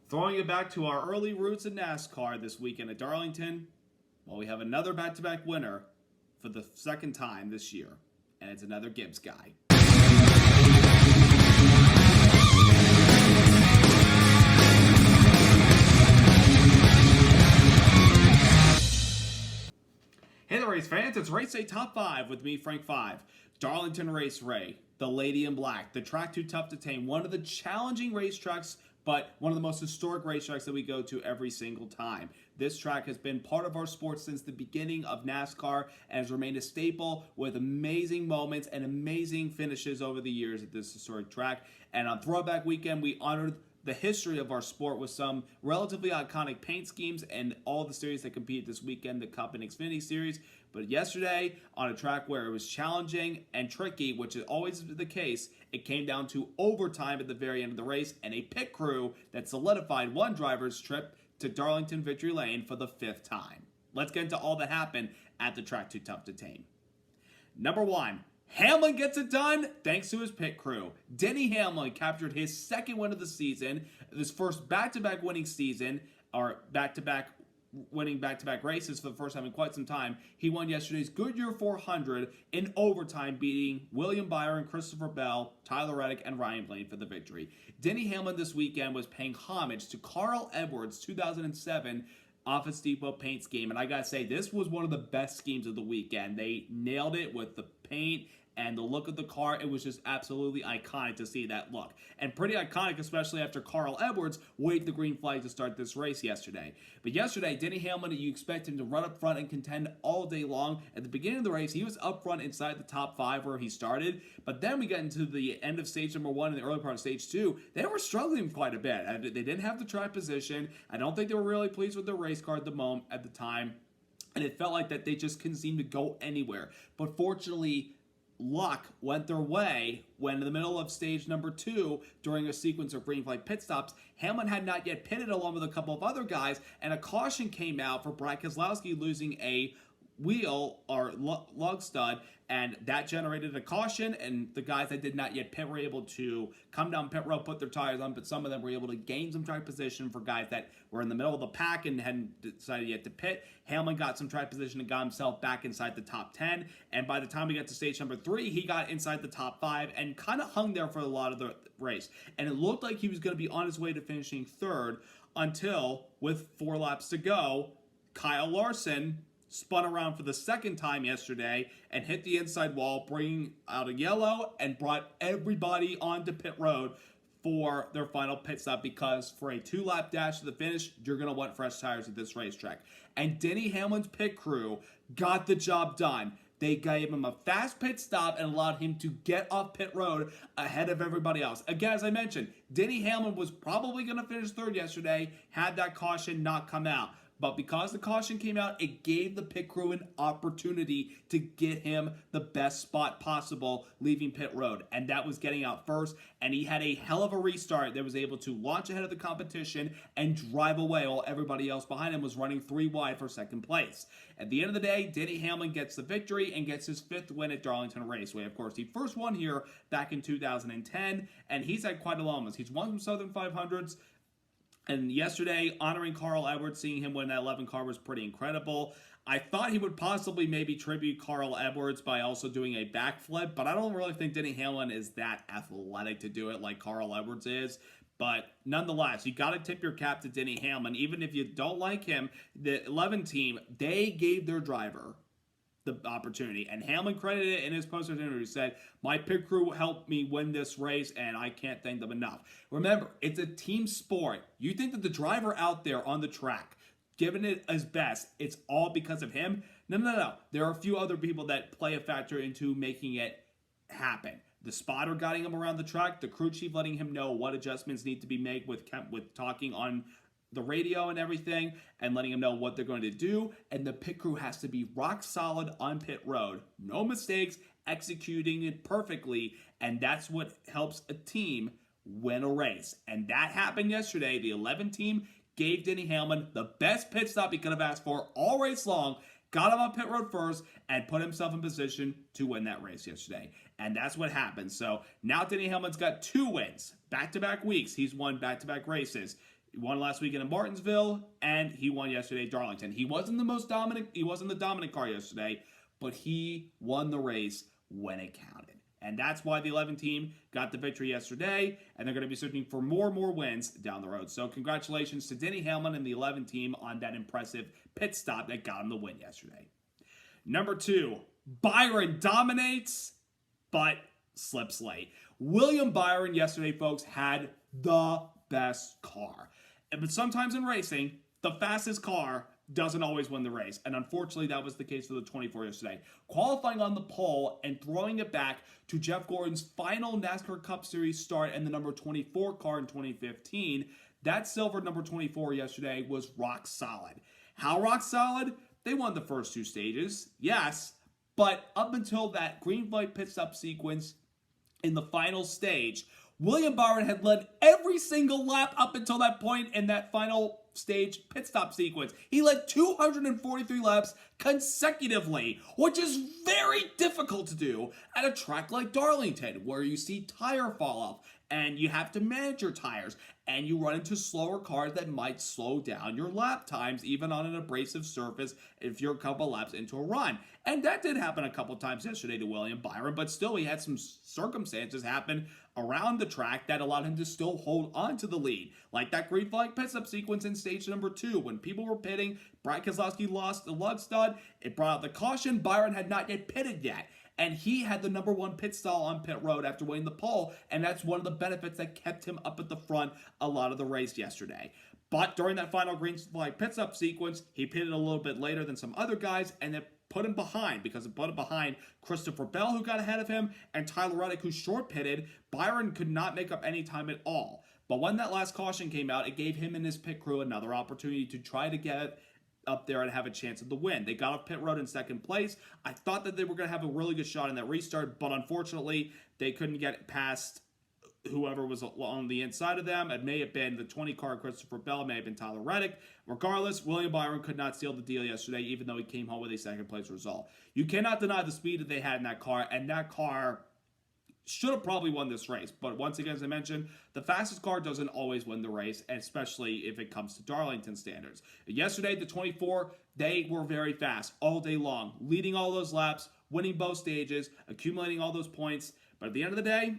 Throwing it back to our early roots in NASCAR this weekend at Darlington, well, we have another back-to-back winner for the second time this year, and it's another Gibbs guy. Hey there, race fans. It's Race Day Top 5 with me, Frank 5. Darlington Raceway, the Lady in Black, the track too tough to tame, one of the challenging racetracks, but one of the most historic racetracks that we go to every single time. This track has been part of our sport since the beginning of NASCAR and has remained a staple with amazing moments and amazing finishes over the years at this historic track. And on Throwback Weekend, we honored the history of our sport with some relatively iconic paint schemes and all the series that compete this weekend, the Cup and Xfinity Series. But yesterday, on a track where it was challenging and tricky, which is always the case, it came down to overtime at the very end of the race and a pit crew that solidified one driver's trip to Darlington Victory Lane for the 5th time. Let's get into all that happened at the track too tough to tame. Number 1. Hamlin gets it done thanks to his pit crew. Denny Hamlin captured his second win of the season, his first back-to-back winning season, or back-to-back races for the first time in quite some time. He won yesterday's Goodyear 400 in overtime, beating William Byron, Christopher Bell, Tyler Reddick, and Ryan Blaney for the victory. Denny Hamlin this weekend was paying homage to Carl Edwards' 2007 Office Depot paint scheme, and I gotta say, this was one of the best schemes of the weekend. They nailed it with the paint and the look of the car. It was just absolutely iconic to see that look. And pretty iconic, especially after Carl Edwards waved the green flag to start this race yesterday. But yesterday, Denny Hamlin, you expect him to run up front and contend all day long. At the beginning of the race, he was up front inside the top 5 where he started. But then we got into the end of stage number 1 and the early part of stage 2. They were struggling quite a bit. They didn't have the track position. I don't think they were really pleased with their race car at the time. And it felt like that they just couldn't seem to go anywhere. But fortunately, luck went their way when in the middle of stage number 2, during a sequence of green flag pit stops, Hamlin had not yet pitted along with a couple of other guys, and a caution came out for Brad Keselowski losing a wheel or lug stud, and that generated a caution, and the guys that did not yet pit were able to come down pit road, put their tires on, but some of them were able to gain some track position for guys that were in the middle of the pack and hadn't decided yet to pit. Hamlin got some track position and got himself back inside the top 10, and by the time we got to stage number 3, he got inside the top 5 and kind of hung there for a lot of the race. And it looked like he was going to be on his way to finishing 3rd until, with 4 laps to go, Kyle Larson spun around for the second time yesterday and hit the inside wall, bringing out a yellow, and brought everybody onto pit road for their final pit stop, because for a 2-lap dash to the finish, you're going to want fresh tires at this racetrack. And Denny Hamlin's pit crew got the job done. They gave him a fast pit stop and allowed him to get off pit road ahead of everybody else. Again, as I mentioned, Denny Hamlin was probably going to finish 3rd yesterday had that caution not come out. But because the caution came out, it gave the pit crew an opportunity to get him the best spot possible leaving pit road. And that was getting out first. And he had a hell of a restart that was able to launch ahead of the competition and drive away while everybody else behind him was running 3 wide for 2nd place. At the end of the day, Denny Hamlin gets the victory and gets his 5th win at Darlington Raceway. Of course, he first won here back in 2010, and he's had quite a long one. He's won some Southern 500s. And yesterday, honoring Carl Edwards, seeing him win that 11 car was pretty incredible. I thought he would possibly maybe tribute Carl Edwards by also doing a backflip, but I don't really think Denny Hamlin is that athletic to do it like Carl Edwards is. But nonetheless, you got to tip your cap to Denny Hamlin. Even if you don't like him, the 11 team, they gave their driver the opportunity. And Hamlin credited it in his post-race interview. He said, "My pit crew helped me win this race, and I can't thank them enough." Remember, it's a team sport. You think that the driver out there on the track, giving it his best, it's all because of him? No. There are a few other people that play a factor into making it happen. The spotter guiding him around the track, the crew chief letting him know what adjustments need to be made with talking on the radio and everything, and letting them know what they're going to do. And the pit crew has to be rock solid on pit road. No mistakes, executing it perfectly, and that's what helps a team win a race. And that happened yesterday. The 11 team gave Denny Hamlin the best pit stop he could have asked for all race long, got him on pit road first, and put himself in position to win that race yesterday. And that's what happened. So now Denny Hamlin's got 2 wins. Back-to-back weeks, he's won back-to-back races. He won last weekend in Martinsville, and he won yesterday at Darlington. He wasn't the dominant car yesterday, but he won the race when it counted. And that's why the 11 team got the victory yesterday, and they're going to be searching for more and more wins down the road. So congratulations to Denny Hamlin and the 11 team on that impressive pit stop that got him the win yesterday. Number 2, Byron dominates, but slips late. William Byron yesterday, folks, had the best car. But sometimes in racing, the fastest car doesn't always win the race. And unfortunately, that was the case for the 24 yesterday. Qualifying on the pole and throwing it back to Jeff Gordon's final NASCAR Cup Series start and the number 24 car in 2015, that silver number 24 yesterday was rock solid. How rock solid? They won the first 2 stages, yes, but up until that green flag pit stop sequence in the final stage, William Byron had led every single lap up until that point in that final stage pit stop sequence. He led 243 laps consecutively, which is very difficult to do at a track like Darlington, where you see tire fall off, and you have to manage your tires, and you run into slower cars that might slow down your lap times, even on an abrasive surface if you're a couple laps into a run. And that did happen a couple times yesterday to William Byron, but still he had some circumstances happen around the track that allowed him to still hold on to the lead. Like that green flag pit stop sequence in stage number 2. When people were pitting, Brad Keselowski lost the lug stud. It brought out the caution. Byron had not yet pitted yet. And he had the number 1 pit stall on pit road after winning the pole, and that's one of the benefits that kept him up at the front a lot of the race yesterday. But during that final green flag pit stop sequence, he pitted a little bit later than some other guys, and it put him behind, because it put him behind Christopher Bell, who got ahead of him, and Tyler Reddick, who short pitted. Byron could not make up any time at all. But when that last caution came out, it gave him and his pit crew another opportunity to try to get up there and have a chance at the win. They got off pit road in second place. I thought that they were going to have a really good shot in that restart, but unfortunately, they couldn't get past whoever was on the inside of them. It may have been the 20 car Christopher Bell, it may have been Tyler Reddick. Regardless, William Byron could not seal the deal yesterday, even though he came home with a second place result. You cannot deny the speed that they had in that car, and that car should have probably won this race. But once again, as I mentioned, the fastest car doesn't always win the race, especially if it comes to Darlington standards. Yesterday, the 24, they were very fast all day long, leading all those laps, winning both stages, accumulating all those points. But at the end of the day,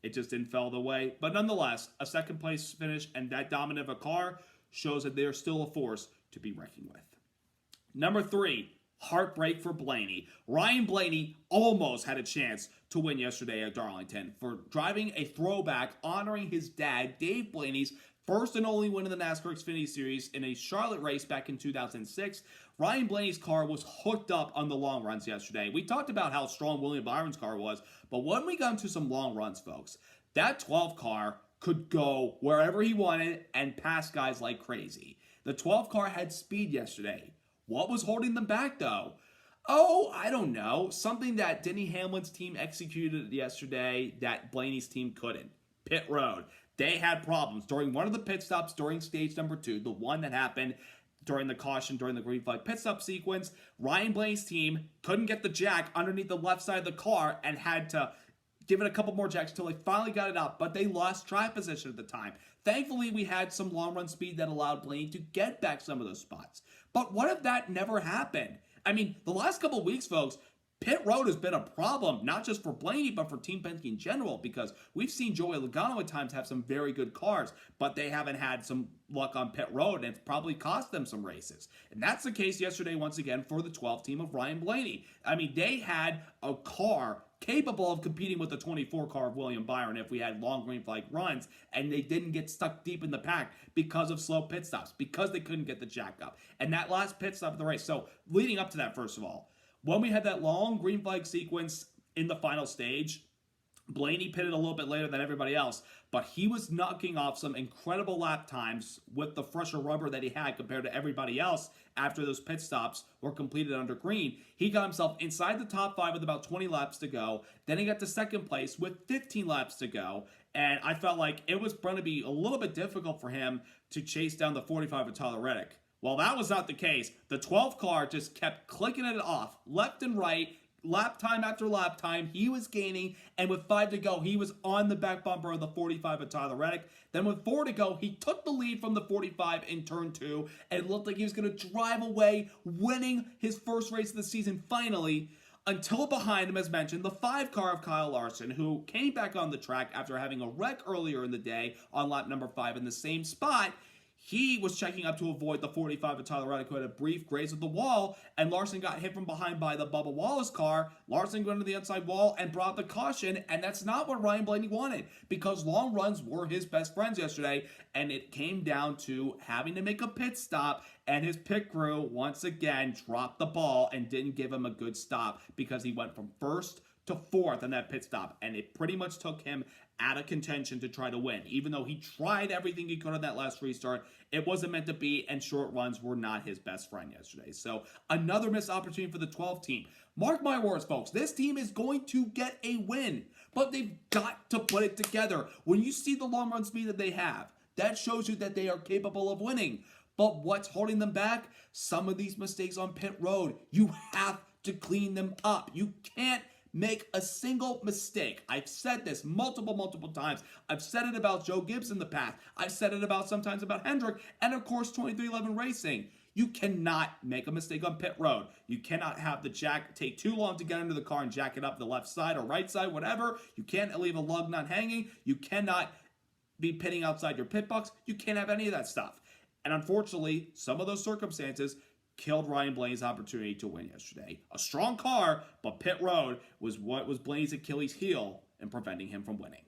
it just didn't fall the way. But nonetheless, a second place finish and that dominant of a car shows that they're still a force to be reckoned with. Number 3, heartbreak for Blaney. Ryan Blaney almost had a chance to win yesterday at Darlington for driving a throwback honoring his dad, Dave Blaney's first and only win in the NASCAR Xfinity Series in a Charlotte race back in 2006. Ryan Blaney's car was hooked up on the long runs yesterday. We talked about how strong William Byron's car was, but when we got into some long runs, folks, that 12 car could go wherever he wanted and pass guys like crazy. The 12 car had speed yesterday. What was holding them back, though? Oh, I don't know. Something that Denny Hamlin's team executed yesterday that Blaney's team couldn't. Pit road. They had problems. During one of the pit stops during stage number 2, the one that happened during the caution, during the green flag pit stop sequence, Ryan Blaney's team couldn't get the jack underneath the left side of the car and had to give it a couple more jacks until they finally got it out, but they lost track position at the time. Thankfully, we had some long run speed that allowed Blaney to get back some of those spots. But what if that never happened? I mean, the last couple of weeks, folks, pit road has been a problem, not just for Blaney, but for Team Penske in general, because we've seen Joey Logano at times have some very good cars, but they haven't had some luck on pit road, and it's probably cost them some races. And that's the case yesterday, once again, for the 12 team of Ryan Blaney. I mean, they had a car capable of competing with the 24 car of William Byron if we had long green flag runs, and they didn't get stuck deep in the pack because of slow pit stops, because they couldn't get the jack up. And that last pit stop of the race, so leading up to that, first of all, when we had that long green flag sequence in the final stage, Blaney pitted a little bit later than everybody else, but he was knocking off some incredible lap times with the fresher rubber that he had compared to everybody else after those pit stops were completed under green. He got himself inside the top 5 with about 20 laps to go. Then he got to second place with 15 laps to go, and I felt like it was going to be a little bit difficult for him to chase down the 45 of Tyler Reddick. Well, that was not the case. The 12 car just kept clicking it off left and right, lap time after lap time, he was gaining, and with 5 to go, he was on the back bumper of the 45 of Tyler Reddick. Then with 4 to go, he took the lead from the 45 in turn 2, and it looked like he was going to drive away, winning his first race of the season finally, until behind him, as mentioned, the 5 car of Kyle Larson, who came back on the track after having a wreck earlier in the day on lap number 5 in the same spot. He was checking up to avoid the 45 of Tyler Reddick, who had a brief graze of the wall, and Larson got hit from behind by the Bubba Wallace car. Larson went to the outside wall and brought the caution, and that's not what Ryan Blaney wanted, because long runs were his best friends yesterday, and it came down to having to make a pit stop, and his pit crew, once again, dropped the ball and didn't give him a good stop, because he went from first to fourth in that pit stop, and it pretty much took him out of contention to try to win. Even though he tried everything he could on that last restart, it wasn't meant to be, and short runs were not his best friend yesterday. So another missed opportunity for the 12 team. Mark my words, folks, this team is going to get a win, but they've got to put it together. When you see the long run speed that they have, that shows you that they are capable of winning. But what's holding them back? Some of these mistakes on pit road. You have to clean them up. You can't make a single mistake. I've said this multiple times. I've said it about Joe Gibbs in the past. I've said it sometimes about Hendrick, and of course 2311 Racing. You cannot make a mistake on pit road. You cannot have the jack take too long to get into the car and jack it up the left side or right side, whatever. You can't leave a lug nut hanging. You cannot be pitting outside your pit box. You can't have any of that stuff. And unfortunately, some of those circumstances killed Ryan Blaney's opportunity to win yesterday. A strong car, but pit road was what was Blaney's Achilles heel in preventing him from winning.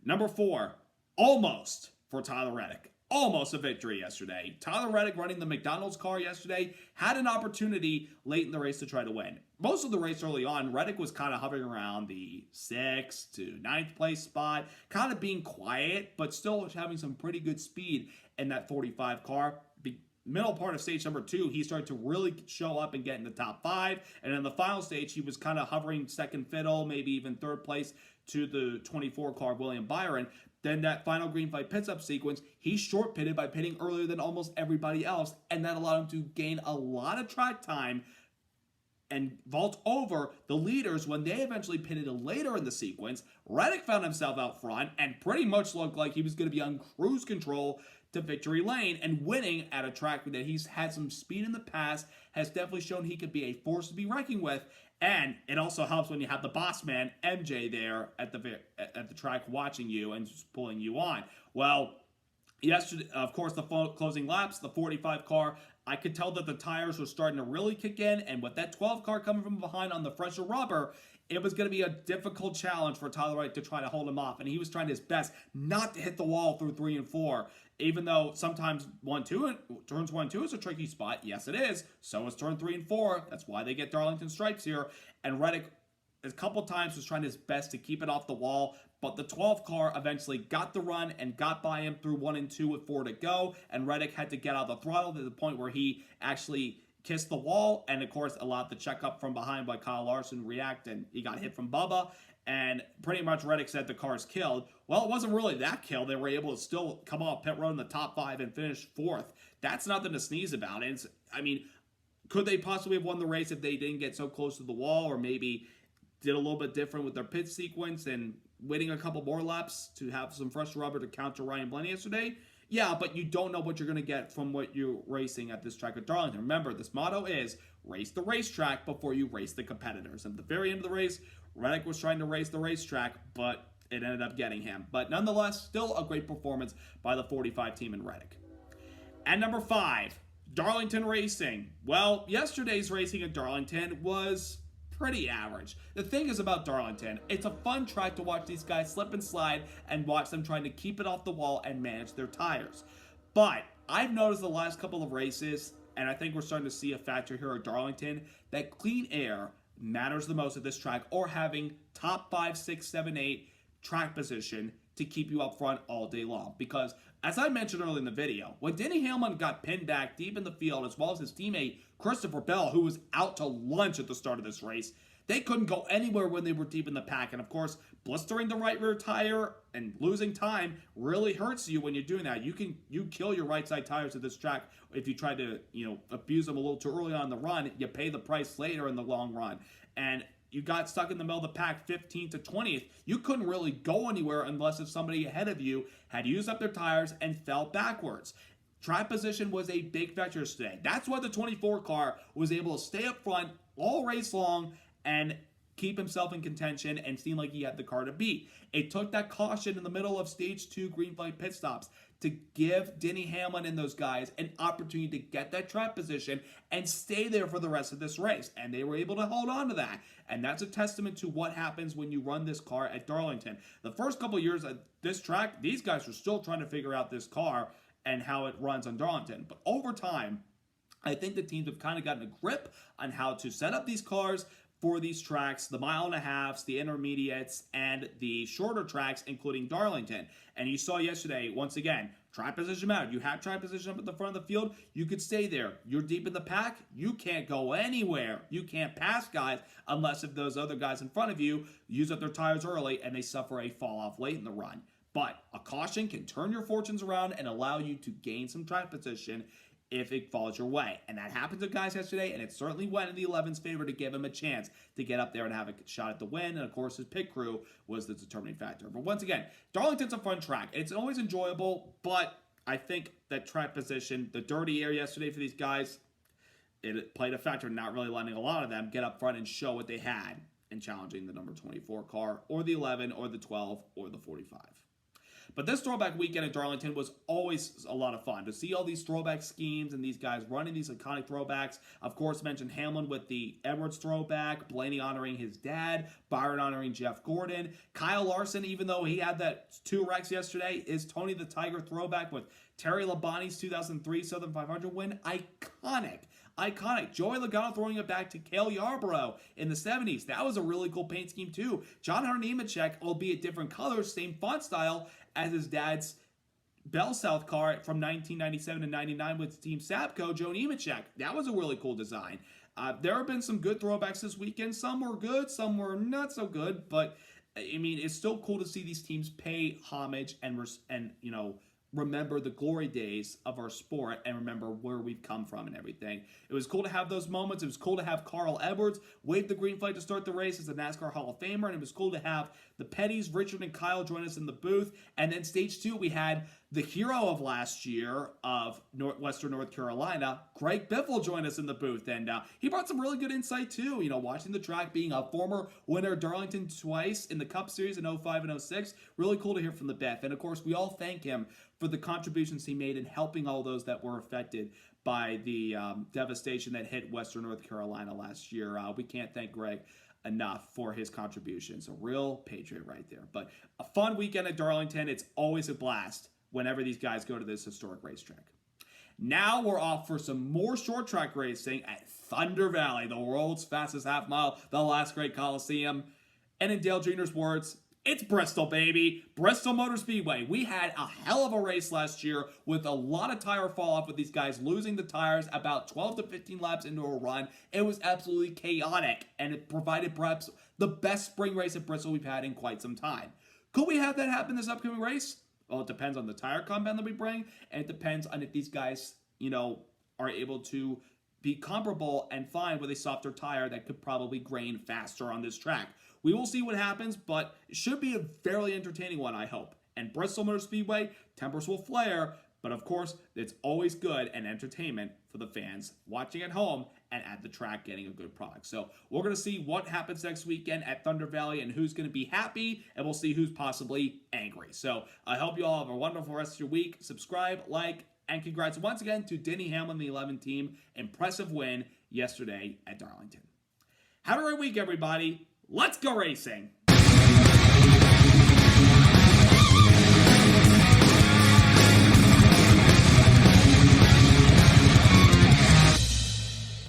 Number 4, almost for Tyler Reddick. Almost a victory yesterday. Tyler Reddick, running the McDonald's car yesterday, had an opportunity late in the race to try to win. Most of the race early on, Reddick was kind of hovering around the 6th to 9th place spot, kind of being quiet, but still having some pretty good speed in that 45 car. Middle part of stage number 2, he started to really show up and get in the top 5. And in the final stage, he was kind of hovering second fiddle, maybe even third place to the 24 car of William Byron. Then that final green flag pit stop sequence, he short pitted by pitting earlier than almost everybody else. And that allowed him to gain a lot of track time and vault over the leaders when they eventually pitted later in the sequence. Reddick found himself out front and pretty much looked like he was going to be on cruise control to victory lane and winning at a track that he's had some speed in the past, has definitely shown he could be a force to be reckoned with. And it also helps when you have the boss man, MJ, there at the track watching you and just pulling you on. Well, yesterday, of course, the closing laps, the 45 car, I could tell that the tires were starting to really kick in, and with that 12 car coming from behind on the fresher rubber, it was going to be a difficult challenge for Tyler Reddick to try to hold him off, and he was trying his best not to hit the wall through 3 and 4, even though sometimes turns 1 2 is a tricky spot. Yes, it is. So is turn 3 and 4. That's why they get Darlington stripes here, and Reddick a couple times was trying his best to keep it off the wall, but the 12 car eventually got the run and got by him through 1 and 2 with 4 to go, and Reddick had to get out of the throttle to the point where he actually kissed the wall, and of course allowed the checkup from behind by Kyle Larson react, and he got hit from Bubba, and pretty much Reddick said the car's killed. Well, it wasn't really that killed. They were able to still come off pit road in the top 5 and finish 4th. That's nothing to sneeze about. And could they possibly have won the race if they didn't get so close to the wall, or maybe did a little bit different with their pit sequence and waiting a couple more laps to have some fresh rubber to counter Ryan Blaney yesterday? Yeah, but you don't know what you're going to get from what you're racing at this track at Darlington. Remember, this motto is race the racetrack before you race the competitors. And at the very end of the race, Reddick was trying to race the racetrack, but it ended up getting him. But nonetheless, still a great performance by the 45 team in Reddick. And number 5, Darlington Racing. Well, yesterday's racing at Darlington was pretty average. The thing is about Darlington, it's a fun track to watch these guys slip and slide and watch them trying to keep it off the wall and manage their tires. But I've noticed the last couple of races, and I think we're starting to see a factor here at Darlington, that clean air matters the most at this track, or having top 5, 6, 7, 8 track position to keep you up front all day long. Because, as I mentioned earlier in the video, when Denny Hamlin got pinned back deep in the field, as well as his teammate Christopher Bell, who was out to lunch at the start of this race, they couldn't go anywhere when they were deep in the pack. And of course, blistering the right rear tire and losing time really hurts you when you're doing that. You kill your right side tires at this track if you try to abuse them a little too early on the run. You pay the price later in the long run. and you got stuck in the middle of the pack 15th to 20th. You couldn't really go anywhere unless if somebody ahead of you had used up their tires and fell backwards. Track position was a big factor today. That's why the 24 car was able to stay up front all race long and keep himself in contention and seem like he had the car to beat. It took that caution in the middle of stage 2 green flag pit stops to give Denny Hamlin and those guys an opportunity to get that track position and stay there for the rest of this race. And they were able to hold on to that. And that's a testament to what happens when you run this car at Darlington. The first couple years at this track, these guys were still trying to figure out this car and how it runs on Darlington. But over time, I think the teams have kind of gotten a grip on how to set up these cars for these tracks, the 1.5 miles, the intermediates, and the shorter tracks, including Darlington. And you saw yesterday, once again, track position mattered. You have track position up at the front of the field, you could stay there. You're deep in the pack, you can't go anywhere. You can't pass guys unless if those other guys in front of you use up their tires early and they suffer a fall off late in the run. But a caution can turn your fortunes around and allow you to gain some track position if it falls your way. And that happened to guys yesterday, and it certainly went in the 11's favor to give him a chance to get up there and have a shot at the win. And of course, his pit crew was the determining factor. But once again, Darlington's a fun track. It's always enjoyable, but I think that track position, the dirty air yesterday for these guys, it played a factor in not really letting a lot of them get up front and show what they had in challenging the number 24 car, or the 11, or the 12, or the 45. But this throwback weekend at Darlington was always a lot of fun to see all these throwback schemes and these guys running these iconic throwbacks. Of course, mentioned Hamlin with the Edwards throwback, Blaney honoring his dad, Byron honoring Jeff Gordon, Kyle Larson, even though he had that 2 wrecks yesterday, is Tony the Tiger throwback with Terry Labonte's 2003 Southern 500 win. Iconic. Joey Logano throwing it back to Cale Yarborough in the 70s. That was a really cool paint scheme too. John Hunter Nemechek, albeit different colors, same font style as his dad's Bell South car from 1997 to 99 with Team Sapco, Joe Nemechek. That was a really cool design. There have been some good throwbacks this weekend. Some were good, some were not so good, but I mean, it's still cool to see these teams pay homage and remember the glory days of our sport and remember where we've come from and everything. It was cool to have those moments. It was cool to have Carl Edwards wave the green flag to start the race as a NASCAR Hall of Famer, and it was cool to have the Petties, Richard and Kyle join us in the booth. And then stage 2, we had the hero of last year of Western North Carolina, Greg Biffle, join us in the booth. And he brought some really good insight too, watching the track, being a former winner of Darlington twice in the Cup Series in 05 and 06. Really cool to hear from the Biff. And of course, we all thank him for the contributions he made in helping all those that were affected by the devastation that hit Western North Carolina last year. We can't thank Greg enough for his contributions. A real patriot right there. But a fun weekend at Darlington. It's always a blast whenever these guys go to this historic racetrack. Now we're off for some more short track racing at Thunder Valley, the world's fastest half mile, the last great Coliseum. And in Dale Jr.'s words, it's Bristol, baby. Bristol Motor Speedway. We had a hell of a race last year with a lot of tire fall off with these guys losing the tires about 12 to 15 laps into a run. It was absolutely chaotic, and it provided perhaps the best spring race at Bristol we've had in quite some time. Could we have that happen this upcoming race? Well, it depends on the tire compound that we bring, and it depends on if these guys, are able to be comparable and find with a softer tire that could probably grain faster on this track. We will see what happens, but it should be a fairly entertaining one, I hope. And Bristol Motor Speedway, tempers will flare, but of course, it's always good and entertainment for the fans watching at home and at the track getting a good product. So we're going to see what happens next weekend at Thunder Valley and who's going to be happy, and we'll see who's possibly angry. So I hope you all have a wonderful rest of your week. Subscribe, like, and congrats once again to Denny Hamlin, the 11 team. Impressive win yesterday at Darlington. Have a great week, everybody. Let's go racing!